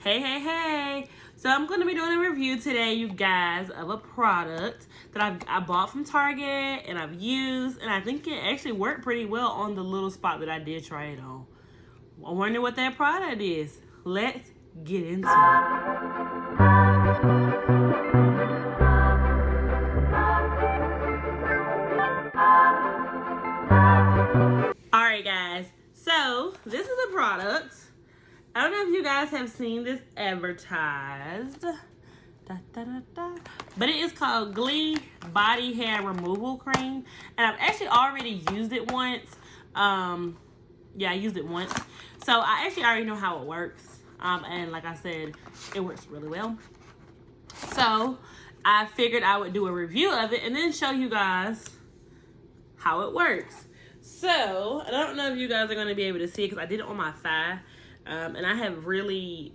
Hey. So I'm going to be doing a review today, you guys, of a product that I bought from Target and I've used, and I think it actually worked pretty well on the little spot that I did try it on. I wonder what that product is. Let's get into it. Alright guys, so this is a product. I don't know if you guys have seen this advertised, but it is called Glee Body Hair Removal Cream, and I've actually already used it once. Yeah, I used it once, so I actually already know how it works, and like I said, it works really well. So I figured I would do a review of it and then show you guys how it works. So I don't know if you guys are going to be able to see it because I did it on my thigh. And I have really,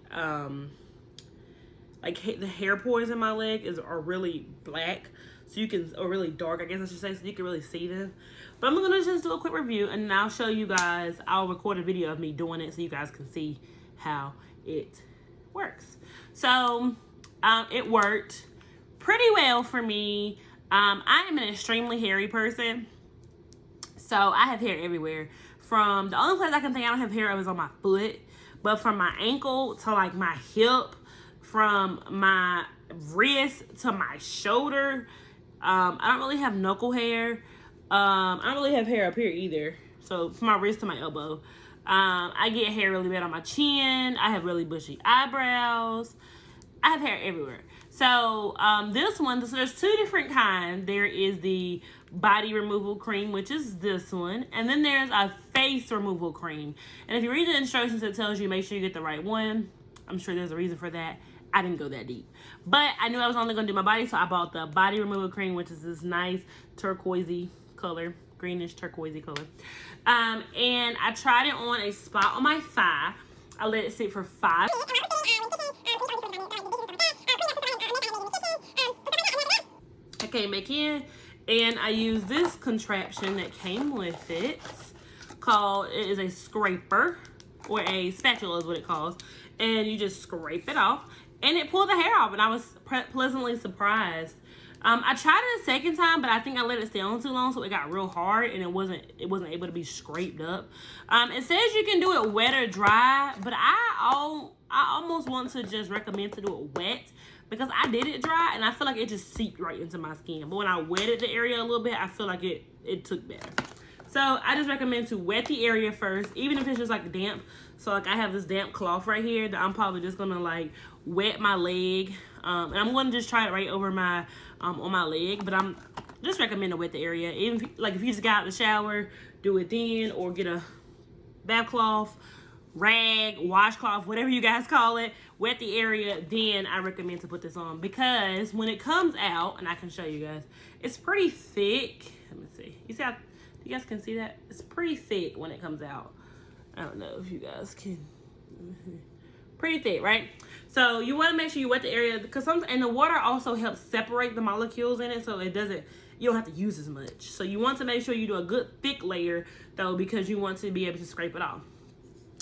like the hair pores in my leg are really black. So you can, or really dark, I guess I should say, so you can really see them. But I'm going to just do a quick review and then I'll show you guys, I'll record a video of me doing it so you guys can see how it works. So, it worked pretty well for me. I am an extremely hairy person. So I have hair everywhere. From the only place I can think I don't have hair is on my foot. But from my ankle to like my hip, from my wrist to my shoulder, I don't really have knuckle hair. I don't really have hair up here either. So from my wrist to my elbow. I get hair really bad on my chin. I have really bushy eyebrows. I have hair everywhere. So this one, so there's two different kinds. There is the body removal cream, which is this one, and then there's a face removal cream. And if you read the instructions, it tells you make sure you get the right one. I'm sure there's a reason for that. I didn't go that deep, but I knew I was only going to do my body, so I bought the body removal cream, which is this nice turquoisey color, greenish turquoisey color. And I tried it on a spot on my thigh. I let it sit for 5. I came back in and I used this contraption that came with it. It is a scraper, or a spatula is what it calls. And you just scrape it off and it pulled the hair off, and I was pleasantly surprised. I tried it a second time, but I think I let it stay on too long, so it got real hard and it wasn't able to be scraped up. It says you can do it wet or dry, but I almost want to just recommend to do it wet, because I did it dry and I feel like it just seeped right into my skin. But when I wetted the area a little bit, I feel like it took better. So I just recommend to wet the area first, even if it's just like damp. So like I have this damp cloth right here that I'm probably just gonna like wet my leg. And I'm gonna just try it right over my, on my leg. But I'm just recommend to wet the area. Even if you just got out of the shower, do it then, or get a bath cloth, rag, washcloth, whatever you guys call it, wet the area, then I recommend to put this on, because when it comes out, and I can show you guys, it's pretty thick. Let me see. You see how, you guys can see that? It's pretty thick when it comes out. I don't know if you guys can. Pretty thick, right? So you want to make sure you wet the area, because and the water also helps separate the molecules in it, so it doesn't, you don't have to use as much. So you want to make sure you do a good thick layer though, because you want to be able to scrape it off.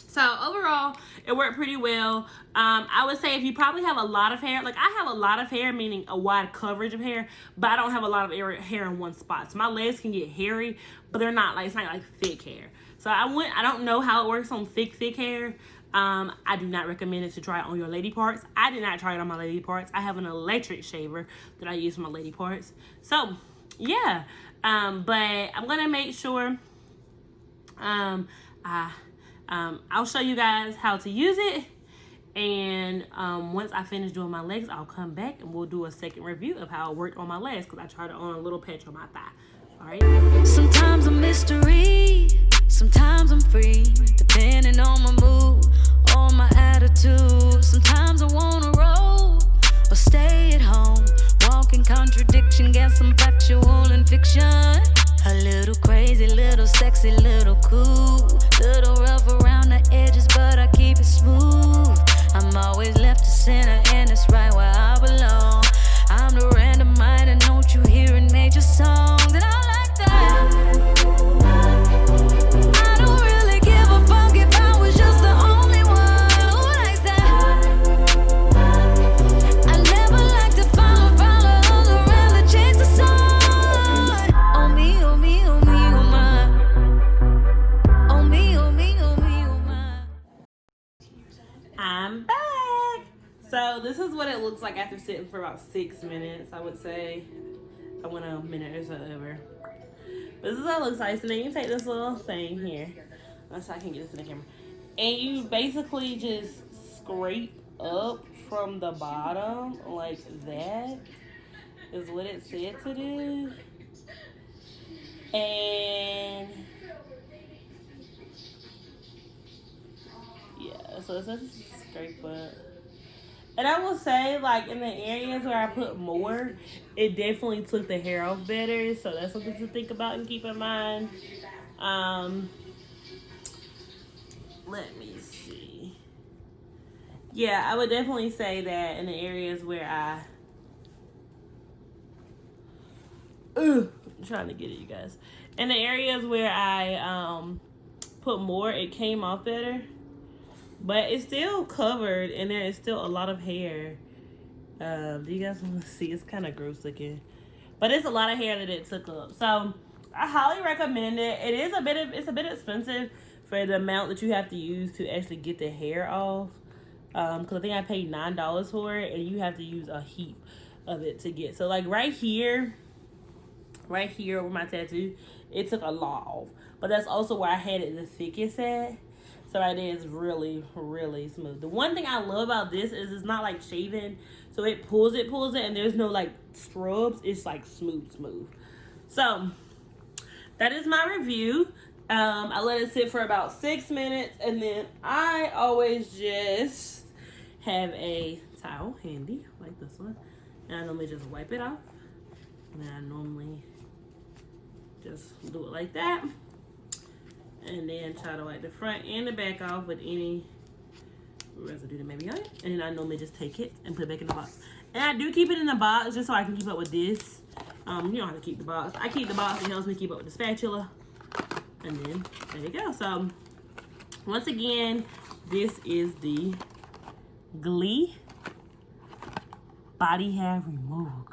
So overall, it worked pretty well. I would say if you probably have a lot of hair, like I have a lot of hair, meaning a wide coverage of hair, but I don't have a lot of hair in one spot. So my legs can get hairy, but they're not like, it's not like thick hair. So I don't know how it works on thick hair. I do not recommend it to try it on your lady parts. I did not try it on my lady parts. I have an electric shaver that I use for my lady parts. So yeah, but I'm gonna make sure I'll show you guys how to use it, and once I finish doing my legs, I'll come back and we'll do a second review of how it worked on my legs, because I tried it on a little patch on my thigh. All right. Sometimes I'm mystery, sometimes I'm free, depending on my mood or my attitude. Sometimes I wanna roll or stay at home, walk in contradiction, get some factual and fiction. A little crazy, little sexy, little cool, little rough around the edges, but I keep it smooth. I'm always left to center, and it's right where I belong. I'm the random mind, and don't you hear in major songs, and I like that. I don't really give a fuck if I was just the only one who likes that. I'm back. So this is what it looks like after sitting for about 6 minutes, I would say. I went a minute or so over. This is what it looks like. So then you take this little thing here. So I can get this in the camera. And you basically just scrape up from the bottom like that. Is what it said to do. And yeah, so it's just scrape up. And I will say, like, in the areas where I put more, it definitely took the hair off better. So that's something to think about and keep in mind. Let me see. Yeah, I would definitely say that in the areas where I'm trying to get it, you guys. In the areas where I put more, it came off better. But it's still covered, and there is still a lot of hair. Do you guys want to see? It's kind of gross looking, but it's a lot of hair that it took up. So I highly recommend it. It's a bit expensive for the amount that you have to use to actually get the hair off. Because I think I paid $9 for it, and you have to use a heap of it to get. So like right here over my tattoo, it took a lot off. But that's also where I had it the thickest at. So right there is really, really smooth. The one thing I love about this is it's not like shaving. So it pulls it, and there's no like scrubs. It's like smooth. So that is my review. I let it sit for about 6 minutes, and then I always just have a towel handy like this one. And I normally just wipe it off. And then I normally just do it like that. And then try to wipe the front and the back off with any residue that may be on it. And then I normally just take it and put it back in the box. And I do keep it in the box just so I can keep up with this. You don't have to keep the box. I keep the box. It helps me keep up with the spatula. And then there you go. So once again, this is the Glee body hair removal.